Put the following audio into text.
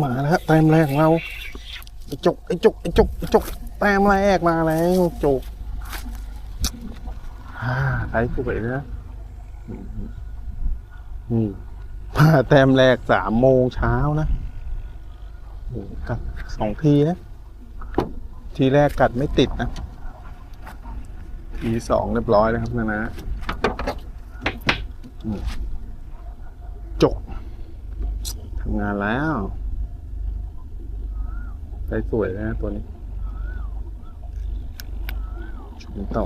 มาแล้วแต้มแรกของเราไอ้จุกไอ้จุกไอ้จุกไอ้จุกแต้มแรกมาแล้วจุกใช้สวยนะนี่มาแต้มแรก3 โมงเช้านะกัด2 ทีนะทีแรกกัดไม่ติดนะที2เรียบร้อยแล้วครับนะจกทำงานแล้วใช้สวยนะตัวนี้ชมต่อ